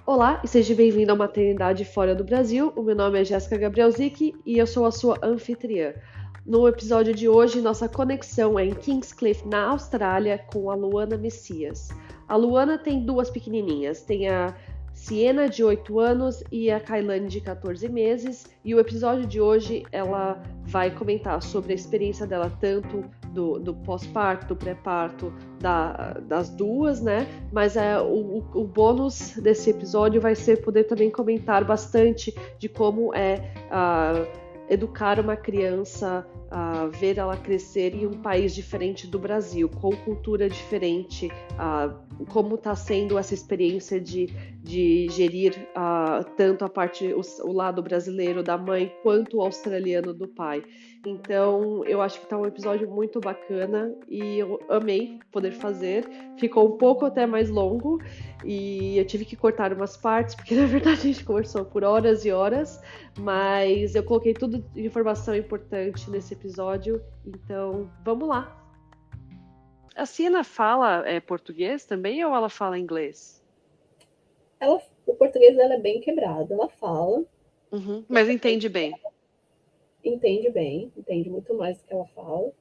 Olá e seja bem-vindo à Maternidade Fora do Brasil. O meu nome é Jéssica Gabrielzik e eu sou a sua anfitriã. No episódio de hoje, nossa conexão é em Kingscliff, na Austrália, com a Luana Messias. A Luana tem duas pequenininhas, tem a Siena, de 8 anos, e a Kailane, de 14 meses. E o episódio de hoje, ela vai comentar sobre a experiência dela, tanto do pós-parto, do pré-parto, das duas, né? Mas o bônus desse episódio vai ser poder também comentar bastante de como educar uma criança, ver ela crescer em um país diferente do Brasil, com cultura diferente, como está sendo essa experiência de gerir tanto a parte, o lado brasileiro da mãe, quanto o australiano do pai. Então, eu acho que está um episódio muito bacana e eu amei poder fazer. Ficou um pouco até mais longo e eu tive que cortar umas partes, porque na verdade a gente conversou por horas e horas, mas eu coloquei tudo de informação importante nesse episódio, então vamos lá. A Siena fala português também ou ela fala inglês? O português dela é bem quebrado, ela fala, Uhum, mas entende bem. entende bem, entende muito mais do que ela fala,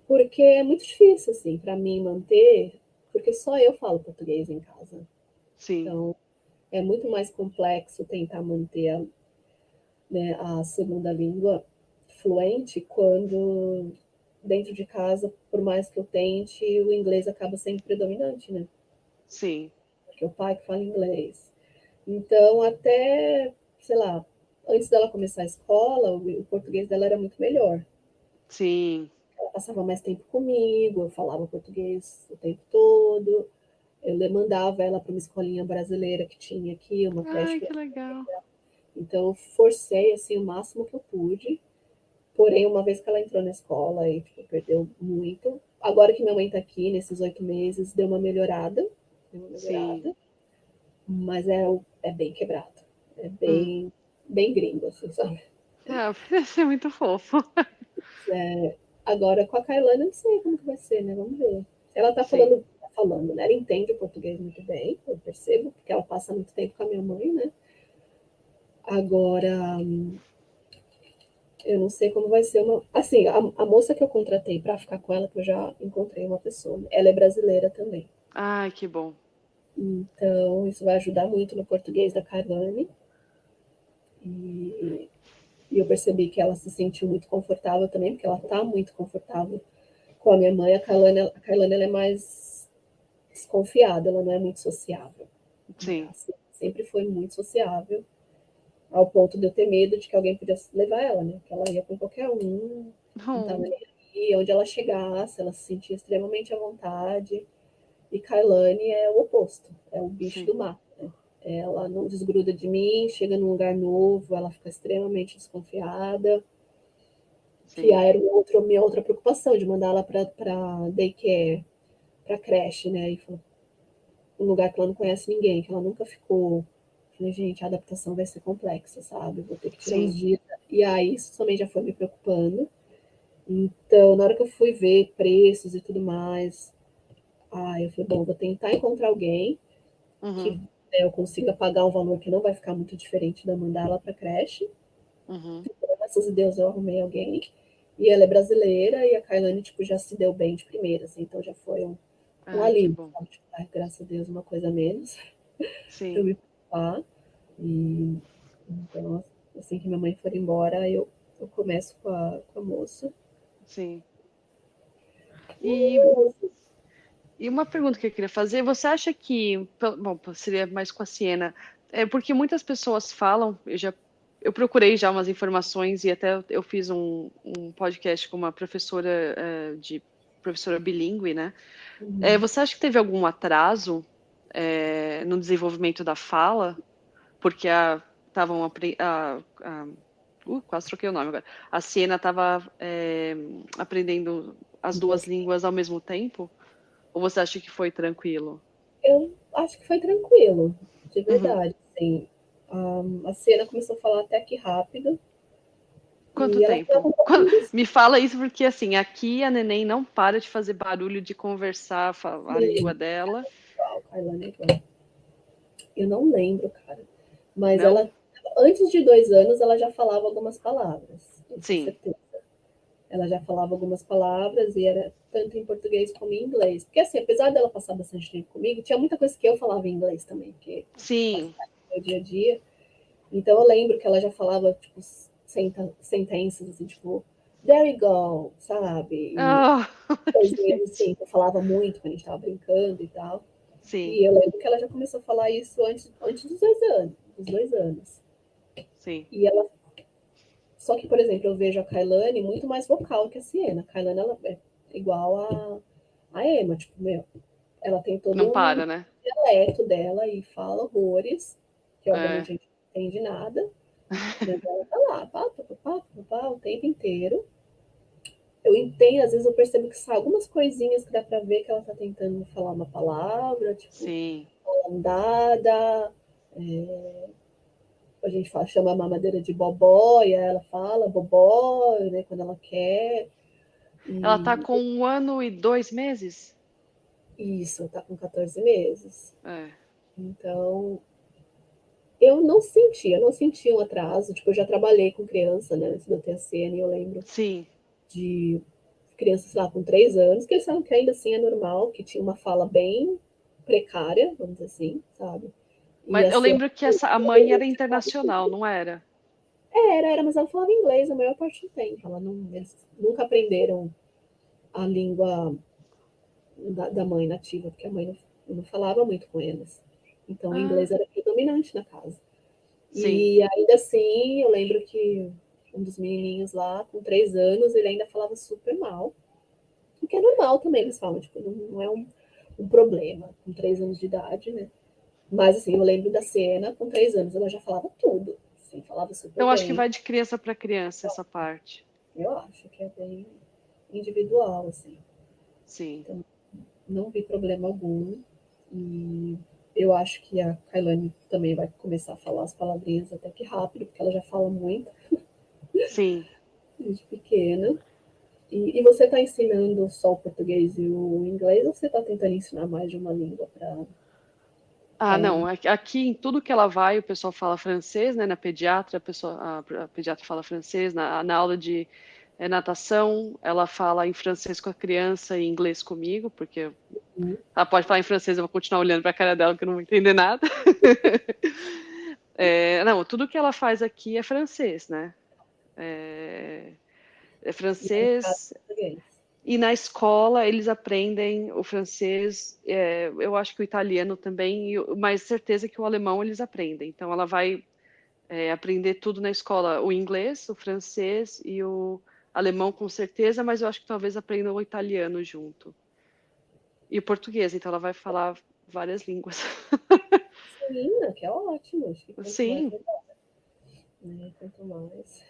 porque é muito difícil, assim, para mim manter, porque só eu falo português em casa. Sim, Então, é muito mais complexo tentar manter a segunda língua fluente quando dentro de casa, por mais que eu tente, o inglês acaba sendo predominante, né? sim, Porque é o pai que fala inglês. Então, até, sei lá, antes dela começar a escola, o português dela era muito melhor. sim. Ela passava mais tempo comigo, eu falava português o tempo todo. Eu mandava ela para uma escolinha brasileira que tinha aqui, uma creche Ai, que brasileira. legal. Então, eu forcei assim, o máximo que eu pude. Porém, uma vez que ela entrou na escola, aí tipo, perdeu muito. Agora que minha mãe está aqui, nesses 8 meses, deu uma melhorada. Deu uma Sim. melhorada. Mas é bem quebrado. É Uhum. bem gringo, assim, sabe? Parece ser muito fofo. Agora, com a Kailane, eu não sei como que vai ser, né? Vamos ver. Ela Sim. tá falando, né? Ela entende o português muito bem, eu percebo, porque ela passa muito tempo com a minha mãe, né? Agora, eu não sei como vai ser uma. Assim, a moça que eu contratei para ficar com ela, que eu já encontrei uma pessoa, né? Ela é brasileira também. Ai, que bom. Então, isso vai ajudar muito no português da Kailane. E, e eu percebi que ela se sentiu muito confortável também, porque ela tá muito confortável com a minha mãe. A Kailane ela é mais desconfiada, ela não é muito sociável. Né? Sim. Assim, sempre foi muito sociável, ao ponto de eu ter medo de que alguém pudesse levar ela, né? Que ela ia com qualquer um, não estava Oh, nem aí, onde ela chegasse, ela se sentia extremamente à vontade. E Kailane é o oposto, é o bicho sim. do mato. Né? Ela não desgruda de mim, chega num lugar novo, ela fica extremamente desconfiada. Que Sim. era minha outra preocupação, de mandar ela para daycare, para creche, né? E um lugar que ela não conhece ninguém, que ela nunca ficou. Falei, gente, a adaptação vai ser complexa, sabe? Vou ter que tirar uns Sim. dias. E aí isso também já foi me preocupando. Então, na hora que eu fui ver preços e tudo mais, eu falei, bom, vou tentar encontrar alguém que Uhum. eu consiga pagar um valor que não vai ficar muito diferente da mandar ela para creche. Uhum. Graças a Deus eu arrumei alguém. E ela é brasileira e a Kailane, tipo, já se deu bem de primeira, assim, então já foi um Ai, que alívio, bom. sabe? Tipo, graças a Deus, uma coisa a menos para eu Sim. me preocupar. E então, assim que minha mãe for embora, eu começo com a moça. Sim. E, e uma pergunta que eu queria fazer, você acha que, bom, seria mais com a Siena, porque muitas pessoas falam, eu procurei já umas informações e até eu fiz um podcast com uma professora professora bilíngue, né? Você acha que teve algum atraso no desenvolvimento da fala? Porque estavam quase troquei o nome agora. A Siena estava aprendendo as duas línguas ao mesmo tempo? Ou você acha que foi tranquilo? Eu acho que foi tranquilo, de Uhum. verdade. Assim, a cena começou a falar até que rápido Quanto e ela estava tempo? um pouquinho Me fala isso porque assim, aqui a neném não para de fazer barulho de conversar a língua dela. igual, Kailane é igual. Eu não lembro, cara. Mas Não? ela, antes de 2 anos, ela já falava algumas palavras, eu tenho Sim, certeza. Ela já falava algumas palavras e era tanto em português como em inglês. Porque, assim, apesar dela passar bastante tempo comigo, tinha muita coisa que eu falava em inglês também, porque faz sim. parte do meu dia a dia. Então, eu lembro que ela já falava, tipo, sentenças, assim, tipo, there you go, sabe? E Ah, que coisinhas lindo. assim, que eu falava muito quando a gente estava brincando e tal. Sim, E eu lembro que ela já começou a falar isso antes dos 2 anos. Dos 2 anos. sim. E ela. Só que, por exemplo, eu vejo a Kailane muito mais vocal que a Siena. A Kailane ela é igual a Emma, tipo, meu, ela tem todo Não um para, né? dialeto dela e fala horrores, que É. obviamente a gente não entende nada, mas ela tá lá, pá, pá, pá, pá, pá, o tempo inteiro. Eu entendo, às vezes eu percebo que são algumas coisinhas que dá pra ver que ela tá tentando falar uma palavra, tipo, Sim. andada, a gente fala, chama a mamadeira de bobó, e aí ela fala bobó, né, quando ela quer. Ela tá E com 1 ano e 2 meses? isso, tá com 14 meses. É. Então, eu não senti um atraso. Tipo, eu já trabalhei com criança, né, antes de eu ter a cena, e eu lembro Sim. de crianças lá com 3 anos, que eles falam que ainda assim é normal, que tinha uma fala bem precária, vamos dizer assim, sabe? E Mas eu assim, lembro que a mãe era internacional, não era? era, mas ela falava inglês a maior parte do tempo. Ela não, eles nunca aprenderam a língua da mãe nativa, porque a mãe não falava muito com eles. Então, o Ah, inglês era predominante na casa. sim. E ainda assim, eu lembro que um dos menininhos lá, com 3 anos, ele ainda falava super mal. O que é normal também, eles falam, tipo, não é um problema com 3 anos de idade, né? Mas assim, eu lembro da cena, com 3 anos, ela já falava tudo. Assim, falava super Então acho que bem. vai de criança para criança essa parte. Eu acho que é bem individual, assim. Sim. Então, não vi problema algum. E eu acho que a Kailane também vai começar a falar as palavrinhas até que rápido, porque ela já fala muito Sim. desde pequena. E você está ensinando só o português e o inglês ou você está tentando ensinar mais de uma língua Ah, para não. ela? Aqui em tudo que ela vai, o pessoal fala francês, né? Na pediatra, a pediatra fala francês. Na aula de natação, ela fala em francês com a criança e em inglês comigo, porque Uhum. ela pode falar em francês, eu vou continuar olhando para a cara dela, que eu não vou entender nada. Não, tudo que ela faz aqui é francês, né? É, é E aí, em casa, francês. português. E na escola eles aprendem o francês, eu acho que o italiano também, mas certeza que o alemão eles aprendem. Então ela vai aprender tudo na escola, o inglês, o francês e o alemão com certeza, mas eu acho que talvez aprenda o italiano junto. E o português, então ela vai falar várias línguas. Sim, né, que é ótimo. Acho que quanto mais Sim, melhor, né? Quanto mais.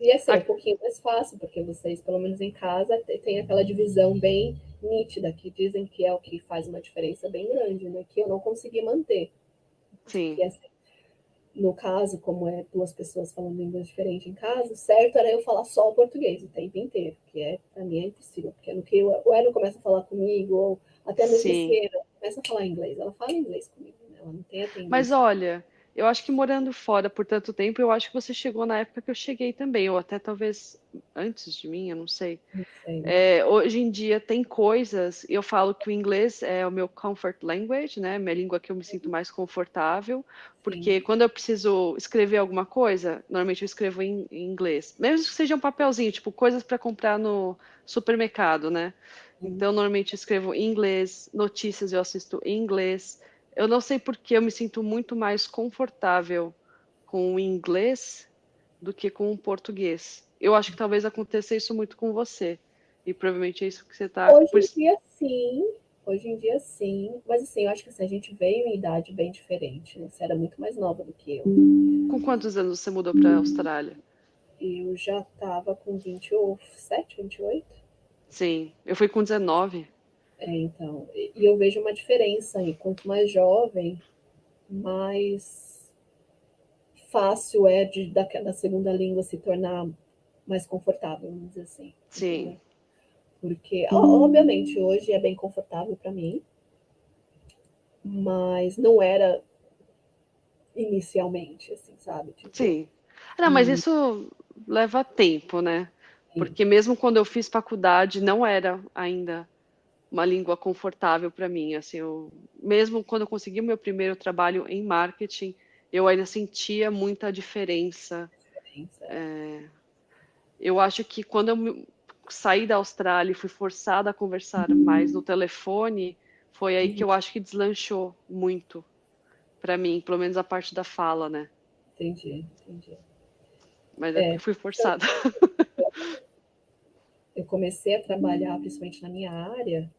E assim, é um a- pouquinho mais fácil, porque vocês, pelo menos em casa, têm aquela divisão bem nítida, que dizem que é o que faz uma diferença bem grande, né? Que eu não consegui manter. sim. Que assim, no caso, como é duas pessoas falando línguas diferentes em casa, o certo era eu falar só o português o tempo inteiro, que pra mim é impossível, porque no que o Elo começa a falar comigo, ou até mesmo a Sim. Siena começa a falar inglês, ela fala inglês comigo, né? Ela não tem a Mas tendência, olha, eu acho que morando fora por tanto tempo, eu acho que você chegou na época que eu cheguei também, ou até talvez antes de mim, eu não sei. não sei. Hoje em dia tem coisas, eu falo que o inglês é o meu comfort language, né? Minha língua que eu me sinto mais confortável, Sim. porque quando eu preciso escrever alguma coisa, normalmente eu escrevo em inglês, mesmo que seja um papelzinho, tipo coisas para comprar no supermercado, né? Então, normalmente eu escrevo em inglês, notícias eu assisto em inglês. Eu não sei por que eu me sinto muito mais confortável com o inglês do que com o português. Eu acho que talvez aconteça isso muito com você. E provavelmente é isso que você está. Hoje em dia, sim. Hoje em dia, sim. Mas, assim, eu acho que assim, a gente veio em idade bem diferente, né? Você era muito mais nova do que eu. Com quantos anos você mudou para a Austrália? Eu já estava com 27, 28. Sim, eu fui com 19. Então, e eu vejo uma diferença aí. Quanto mais jovem, mais fácil é da segunda língua se tornar mais confortável, vamos dizer assim. Sim, Entendeu? Porque, obviamente, hoje é bem confortável para mim, mas não era inicialmente, assim, sabe? Tipo, Sim. Não, mas isso leva tempo, né? sim, Porque mesmo quando eu fiz faculdade, não era ainda uma língua confortável para mim. Assim, mesmo quando eu consegui o meu primeiro trabalho em marketing, eu ainda sentia muita diferença. diferença. Eu acho que quando saí da Austrália e fui forçada a conversar mais no telefone, foi aí que Uhum, eu acho que deslanchou muito para mim, pelo menos a parte da fala, né? entendi, entendi. Mas é porque É, fui forçada. eu comecei a trabalhar, principalmente na minha área,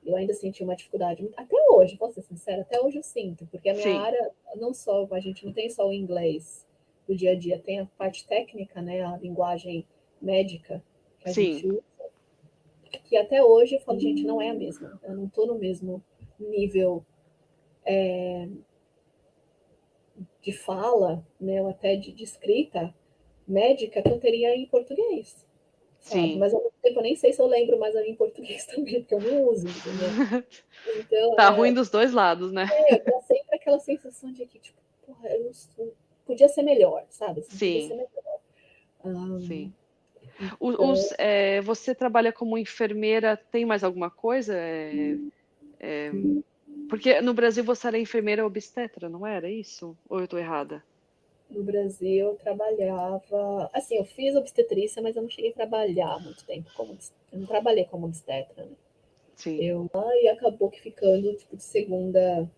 eu ainda senti uma dificuldade, até hoje, posso ser sincera, até hoje eu sinto, porque a minha Sim, área, não só, a gente não tem só o inglês do dia a dia, tem a parte técnica, né, a linguagem médica que a sim, gente usa, que até hoje eu falo, gente, não é a mesma, eu não estou no mesmo nível de fala, né, ou até de escrita médica que eu teria em português, sabe? sim. Mas ao mesmo tempo eu nem sei se eu lembro mais em português também, porque eu não uso, entendeu? Então, Tá ruim dos dois lados, né? dá sempre aquela sensação de que, tipo, porra, podia ser melhor, sabe? Assim, podia ser Sim, melhor. sim. Então, Você trabalha como enfermeira, tem mais alguma coisa? Porque no Brasil você era enfermeira obstetra, não era isso? Ou eu tô errada? no Brasil, eu trabalhava. Assim, eu fiz obstetrícia, mas eu não cheguei a trabalhar muito tempo como. Eu não trabalhei como obstetra, né? Sim, Eu e acabou que ficando tipo de segunda,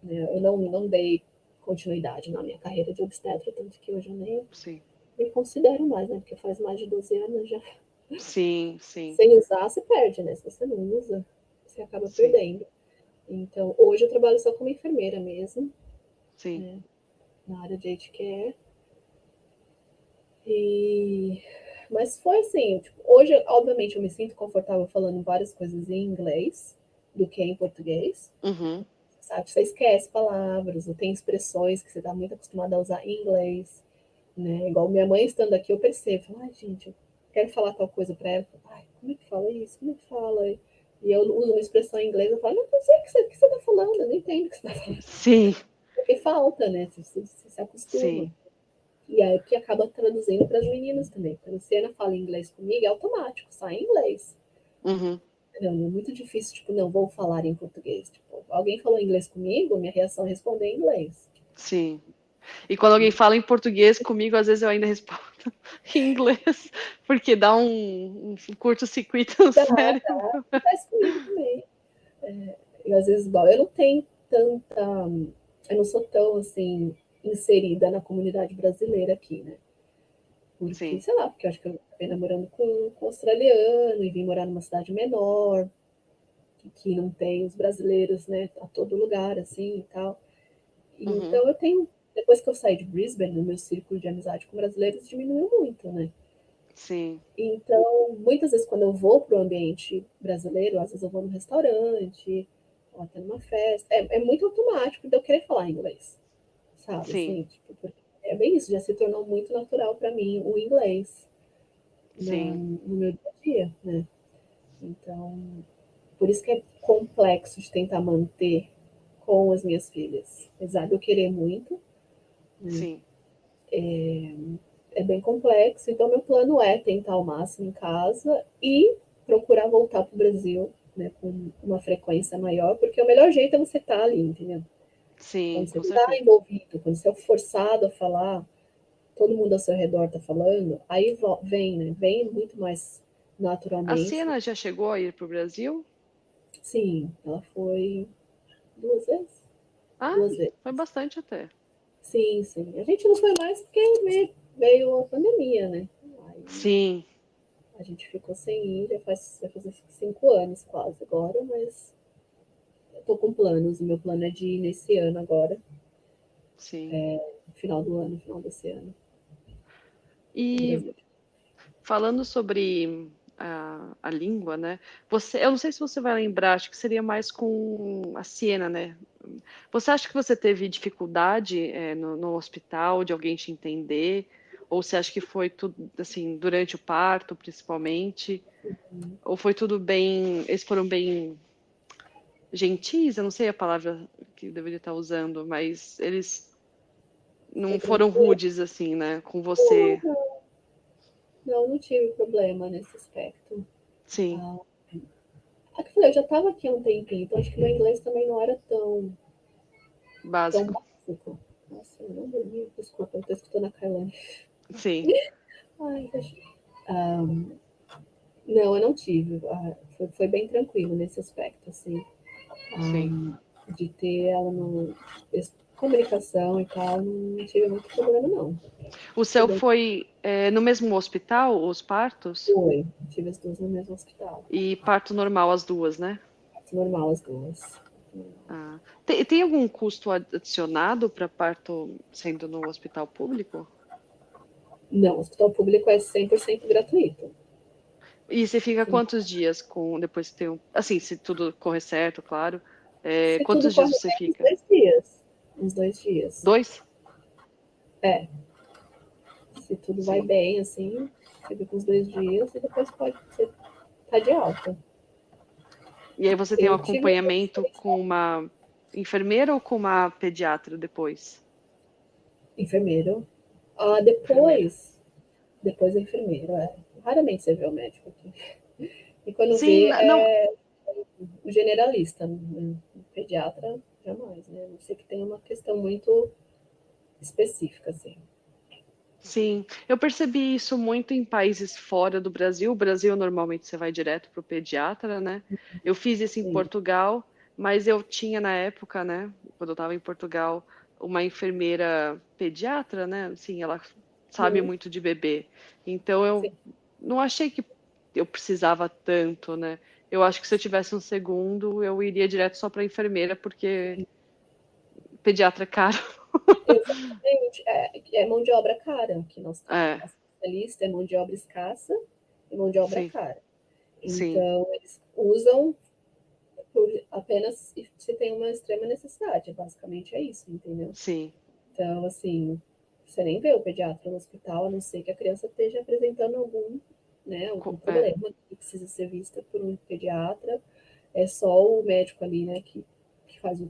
né? Eu não dei continuidade na minha carreira de obstetra, tanto que hoje eu nem sim, me considero mais, né? Porque faz mais de 12 anos já. sim, sim, Sem usar, você perde, né? Se você não usa, você acaba sim, perdendo. Então, hoje eu trabalho só como enfermeira mesmo, sim. na área de aged care. E... Mas foi assim, tipo, hoje, obviamente, eu me sinto confortável falando várias coisas em inglês do que em português. Uhum. Sabe? Você esquece palavras, ou tem expressões que você está muito acostumado a usar em inglês, né? Igual minha mãe estando aqui, eu percebo, ai, gente, eu quero falar tal coisa para ela, ai, como é que fala isso? Como é que fala? E eu uso uma expressão em inglês, eu falo, não sei o que você está falando, eu não entendo o que você está falando. Sim, Porque falta, né? Você se acostuma. sim. E aí que acaba traduzindo para as meninas também. Quando a Luciana fala inglês comigo, é automático, sai em inglês. Uhum. Não, é muito difícil, tipo, não, vou falar em português. Tipo, alguém falou inglês comigo, minha reação é responder em inglês. Sim. E quando alguém fala em português comigo, às vezes eu ainda respondo em inglês, porque dá um curto-circuito no Dá, cérebro. acontece comigo também. E às vezes, igual, eu não tenho tanta. Eu não sou tão, assim, inserida na comunidade brasileira aqui, né? Porque, Sim. sei lá, porque eu acho que eu acabei namorando com um australiano e vim morar numa cidade menor, que não tem os brasileiros, né, a todo lugar, assim e tal. E, Uhum. então eu tenho. Depois que eu saí de Brisbane, o meu círculo de amizade com brasileiros diminuiu muito, né? Sim. Então, muitas vezes, quando eu vou para o ambiente brasileiro, às vezes eu vou num restaurante, ou até numa festa, é muito automático de eu querer falar inglês, sabe? Sim. Assim, tipo, é bem isso, já se tornou muito natural para mim o inglês Sim. no meu dia a dia, né? Então, por isso que é complexo de tentar manter com as minhas filhas. Apesar de eu querer muito, né? Sim. É bem complexo. Então, meu plano é tentar ao máximo em casa e procurar voltar para o Brasil, né, com uma frequência maior, porque o melhor jeito é você estar ali, entendeu? Sim, Quando você com está certeza. envolvido, quando você é forçado a falar, todo mundo ao seu redor está falando, aí vem, né? Vem muito mais A naturalmente. Siena já chegou a ir para o Brasil? Sim, ela foi duas vezes. Ah, Duas vezes. foi bastante até. Sim, sim. A gente não foi mais porque veio a pandemia, né? Aí Sim, a gente ficou sem ir, vai fazer 5 anos quase agora, mas eu tô com planos. O meu plano é de ir nesse ano agora, sim. no final do ano, final desse ano, no E Brasil. falando sobre a língua, né? Eu não sei se você vai lembrar, acho que seria mais com a Siena, né? Você acha que você teve dificuldade, no hospital de alguém te entender? Ou você acha que foi tudo assim durante o parto, principalmente? Ou foi tudo bem? Eles foram bem gentis? Eu não sei a palavra que eu deveria estar usando, mas eles. não Foi foram tranquilo. rudes assim, né, com Não, você. não tive problema nesse aspecto. Sim, Ah, que eu falei, eu já estava aqui há um tempinho, então acho que meu inglês também não era tão básico. básico. Nossa, eu não dormi, desculpa, eu tô escutando a Kailane. Sim, Ai, não, eu não tive. Foi bem tranquilo nesse aspecto, assim, sim. de ter ela no comunicação e tal, não tive muito problema, não. O Foi seu bem. foi no mesmo hospital, os partos? Foi. Tive as duas no mesmo hospital. E parto normal as duas, né? Normal as duas. Ah. Tem algum custo adicionado para parto sendo no hospital público? Não, o hospital público é 100% gratuito. E você fica quantos dias com depois que tem assim, se tudo correr certo, claro. Se tudo Quantos dias corre você bem, uns fica? 2 dias. Uns 2 dias. Dois? É, se tudo vai Sim. bem, assim, fica com uns 2 dias e depois pode ser, tá de alta. E aí você tem um Eu tive acompanhamento com uma enfermeira ou com uma pediatra depois? enfermeiro. Enfermeira. Depois a enfermeira, é. Raramente você vê o médico aqui. E quando Sim, vê, não. é o generalista, né? O pediatra, jamais, né? A não ser que tenha uma questão muito específica, assim. Sim, eu percebi isso muito em países fora do Brasil. O Brasil, normalmente, você vai direto para o pediatra, né? Eu fiz isso em Sim, Portugal, mas eu tinha na época, né, quando eu estava em Portugal, uma enfermeira pediatra, né? Assim, ela sabe uhum, muito de bebê. Então, sim. eu não achei que eu precisava tanto, né? Eu acho que se eu tivesse um segundo, eu iria direto só para a enfermeira, porque pediatra é caro. Exatamente. É mão de obra cara aqui nós É, a especialista é mão de obra escassa e mão de obra sim, cara. sim, Então, eles usam apenas se tem uma extrema necessidade. Basicamente é isso, entendeu? sim. Então, assim, você nem vê o pediatra no hospital, a não ser que a criança esteja apresentando algum É, problema que precisa ser vista por um pediatra. É só o médico ali, né, que faz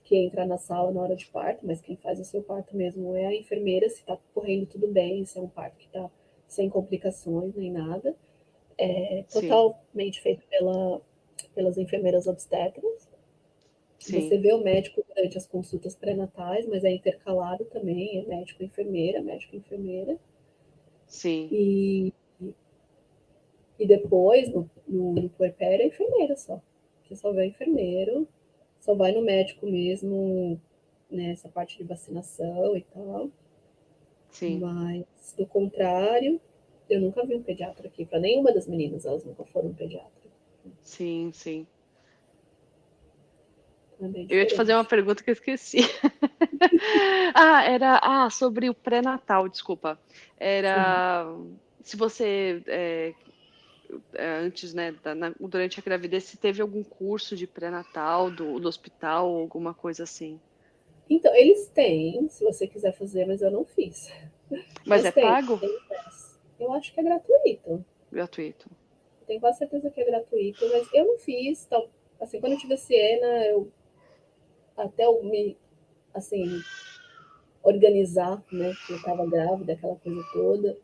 que entra na sala na hora de parto, mas quem faz o seu parto mesmo é a enfermeira, se está correndo tudo bem, se é um parto que está sem complicações nem nada. É sim. totalmente feito pelas enfermeiras obstetras. Sim, Você vê o médico durante as consultas pré-natais, mas é intercalado também, é médico-enfermeira, médico-enfermeira. sim, E, e depois, no puerpério, é enfermeira só. Você só vê enfermeiro, só vai no médico mesmo, nessa parte de vacinação e tal. sim, Mas, do contrário, eu nunca vi um pediatra aqui. Para nenhuma das meninas, elas nunca foram um pediatra. sim, sim. Então é bem Eu ia te fazer uma diferente. pergunta que eu esqueci. Sobre o pré-natal, desculpa. Sim. Era se você antes, né, durante a gravidez, se teve algum curso de pré-natal do hospital ou alguma coisa assim. Então, eles têm, se você quiser fazer, mas eu não fiz. Mas Mas é tem, pago? tem acesso. Eu acho que é gratuito. Gratuito. Tenho quase certeza que é gratuito, mas eu não fiz. Então, assim, quando eu tive a Siena, até eu me, assim, organizar, né, que eu estava grávida, aquela coisa toda,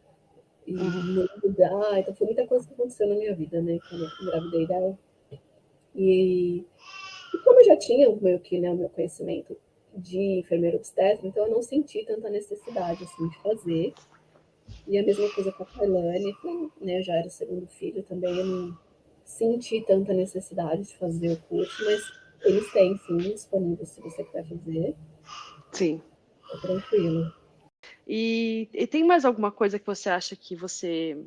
e Uhum, não mudar. Então, foi muita coisa que aconteceu na minha vida, né, quando eu engravidei dela. E, e como eu já tinha meio que, né, o meu conhecimento de enfermeiro obstetra, então eu não senti tanta necessidade, assim, de fazer. E a mesma coisa com a Kailane, né, eu já era o segundo filho também, eu não senti tanta necessidade de fazer o curso, mas eles têm sim disponível se você quiser fazer, sim. é tranquilo. E tem mais alguma coisa que você acha que você,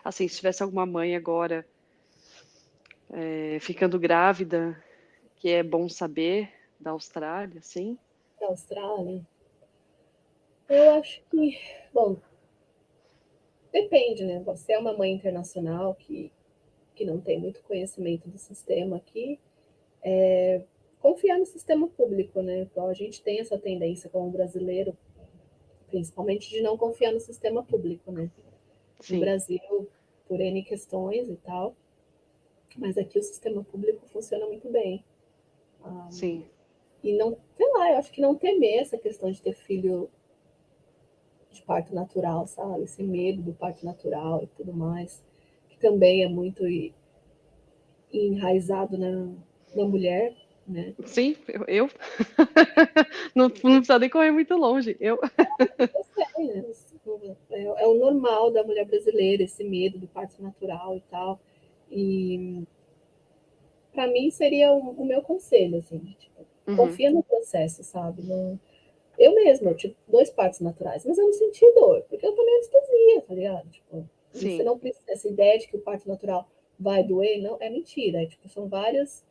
assim, se tivesse alguma mãe agora ficando grávida, que é bom saber da Austrália, sim? Da Austrália, eu acho que, bom, depende, né? Você é uma mãe internacional que não tem muito conhecimento do sistema aqui, confiar no sistema público, né? Então a gente tem essa tendência como brasileiro, principalmente de não confiar no sistema público, né? No Sim, Brasil, por N questões e tal, mas aqui o sistema público funciona muito bem. sim. E não, sei lá, eu acho que não temer essa questão de ter filho de parto natural, sabe? Esse medo do parto natural e tudo mais, que também é muito enraizado na mulher, né? Sim, eu. Não, não precisa nem correr muito longe. Eu. Eu sei, né? É o normal da mulher brasileira, esse medo do parto natural e tal. E para mim seria o meu conselho, assim, tipo, Uhum. confia no processo, sabe? Não, eu mesma, eu tive 2 partos naturais, mas eu não senti dor, porque eu tomei anestesia, tá ligado? Tipo, você Sim, não precisa, essa ideia de que o parto natural vai doer, não, é mentira. É, tipo, são vários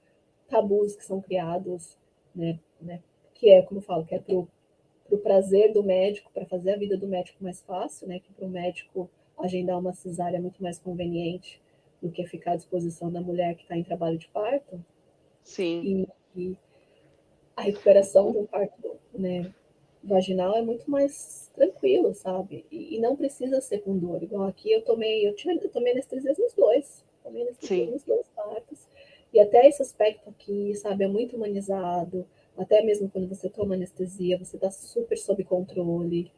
tabus que são criados, né, que é, como eu falo, que é pro prazer do médico, para fazer a vida do médico mais fácil, né, que para o médico agendar uma cesárea é muito mais conveniente do que ficar à disposição da mulher que está em trabalho de parto. sim. E a recuperação de um parto, né, vaginal é muito mais tranquilo, sabe? E não precisa ser com dor. Igual aqui eu tomei anestesia nos dois. Tomei anestesia Sim, nos dois partos. E até esse aspecto aqui, sabe, é muito humanizado. Até mesmo quando você toma anestesia, você está super sob controle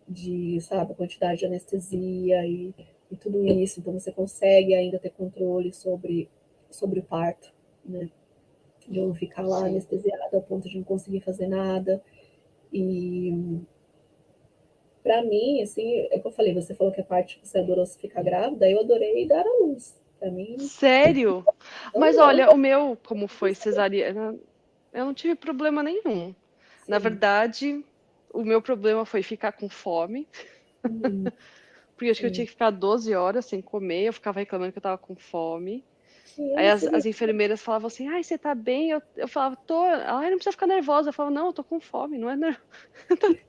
de, sabe, a quantidade de anestesia e tudo isso. Então você consegue ainda ter controle sobre o parto, né? De não ficar lá sim. anestesiada ao ponto de não conseguir fazer nada. E para mim, assim, é que eu falei, você falou que a parte que você adorou se ficar grávida, eu adorei dar à luz. Para mim, Sério? Mas não, não, olha, o meu, como foi cesariana, eu não tive problema nenhum. Na sim, verdade, o meu problema foi ficar com fome, porque acho que eu tinha sim, que ficar 12 horas sem comer, eu ficava reclamando que eu tava com fome. sim, eu Aí não as seria. enfermeiras falavam assim, ai, você tá bem? Eu falava, tô. Ai, não precisa ficar nervosa. Eu falava, não, eu tô com fome, não é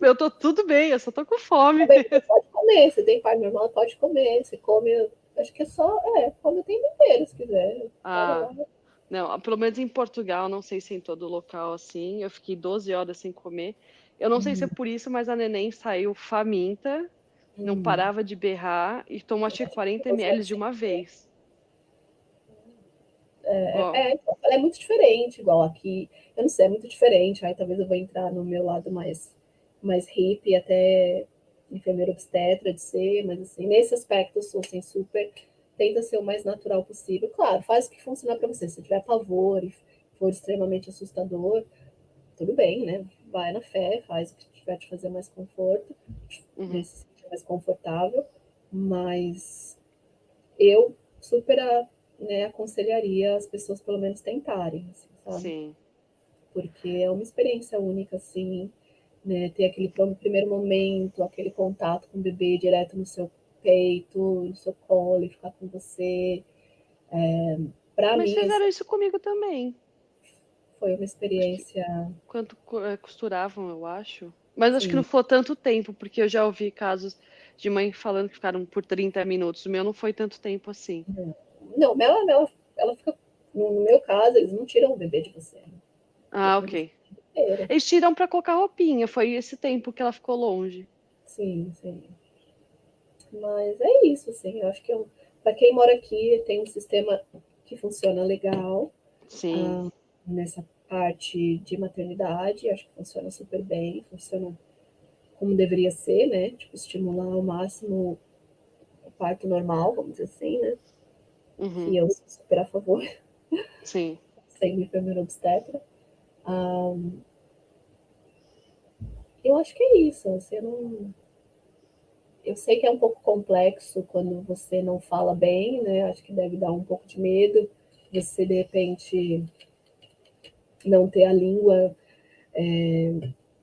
Eu tô tudo bem, eu só tô com fome. Também você pode comer, você tem parto normal, pode comer, você come, acho que é só, come o tempo inteiro, se quiser. Para Ah, lá. não, pelo menos em Portugal, não sei se em todo local assim, eu fiquei 12 horas sem comer. Eu não sei se é por isso, mas a neném saiu faminta, não Hum. parava de berrar e tomou acho que 40 12 ml horas de sem uma comer. vez. Ó, Ela é muito diferente, igual aqui. Eu não sei, é muito diferente. Aí talvez eu vou entrar no meu lado mais hippie, até enfermeira obstetra de ser, mas assim, nesse aspecto eu sou assim, super. Tenta ser o mais natural possível. Claro, faz o que funcionar para você. Se tiver pavor e for extremamente assustador, tudo bem, né? Vai na fé, faz o que tiver te fazer mais conforto, né? uhum, Se sentir mais confortável. Mas eu super aconselharia as pessoas pelo menos tentarem, assim, sabe? sim, Porque é uma experiência única, assim, né? Ter aquele primeiro momento, aquele contato com o bebê direto no seu peito, no seu colo, e ficar com você. Para mas mim, assim, fizeram isso comigo também. foi uma Acho que experiência, quanto costuravam, eu acho. Mas acho que não assim, foi tanto tempo, porque eu já ouvi casos de mãe falando que ficaram por 30 minutos. O meu não foi tanto tempo assim. não, ela fica, no meu caso, eles não tiram o bebê de você, né? Fica Ah, com você ok. inteiro. Eles tiram pra colocar roupinha, foi esse tempo que ela ficou longe. Sim, sim. Mas é isso, assim, eu acho que para quem mora aqui tem um sistema que funciona legal, Sim. ah, nessa parte de maternidade, acho que funciona super bem, funciona como deveria ser, né? Tipo, estimular ao máximo o parto normal, vamos dizer assim, né? Que Uhum. eu sou super a favor, Sim. sendo enfermeira obstetra. Eu acho que é isso, assim, eu sei que é um pouco complexo quando você não fala bem, né? Acho que deve dar um pouco de medo você, de repente, não ter a língua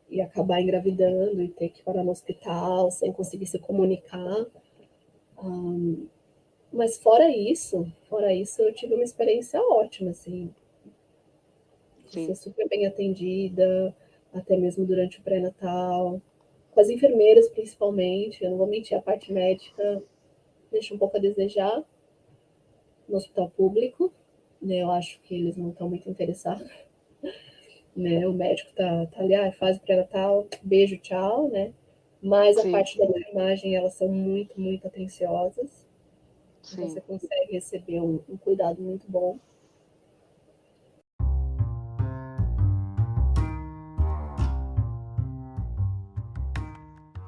e acabar engravidando e ter que parar no hospital sem conseguir se comunicar. Mas fora isso, eu tive uma experiência ótima, assim, de Sim. ser super bem atendida, até mesmo durante o pré-natal, com as enfermeiras principalmente. Eu não vou mentir, a parte médica deixa um pouco a desejar no hospital público, né? Eu acho que eles não estão muito interessados, né? O médico tá ali, faz o pré-natal, beijo, tchau, né? Mas a Sim. parte da enfermagem, elas são muito, muito atenciosas. Então você Sim. consegue receber um cuidado muito bom.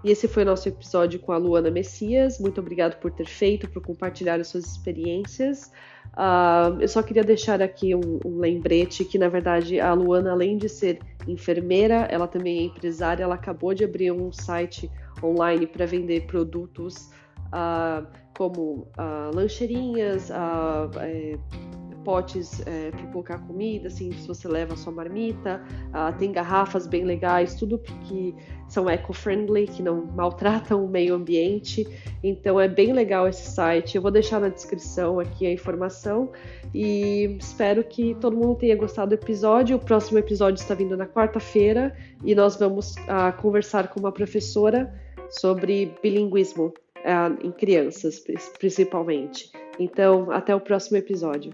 E esse foi o nosso episódio com a Luana Messias. Muito obrigado por ter feito, por compartilhar as suas experiências. Eu só queria deixar aqui um lembrete que, na verdade, a Luana, além de ser enfermeira, ela também é empresária. Ela acabou de abrir um site online para vender produtos como lancheirinhas, potes para colocar comida, assim, se você leva a sua marmita, tem garrafas bem legais, tudo que são eco-friendly, que não maltratam o meio ambiente. Então é bem legal esse site. Eu vou deixar na descrição aqui a informação e espero que todo mundo tenha gostado do episódio. O próximo episódio está vindo na quarta-feira e nós vamos conversar com uma professora sobre bilinguismo em crianças, principalmente. Então, até o próximo episódio.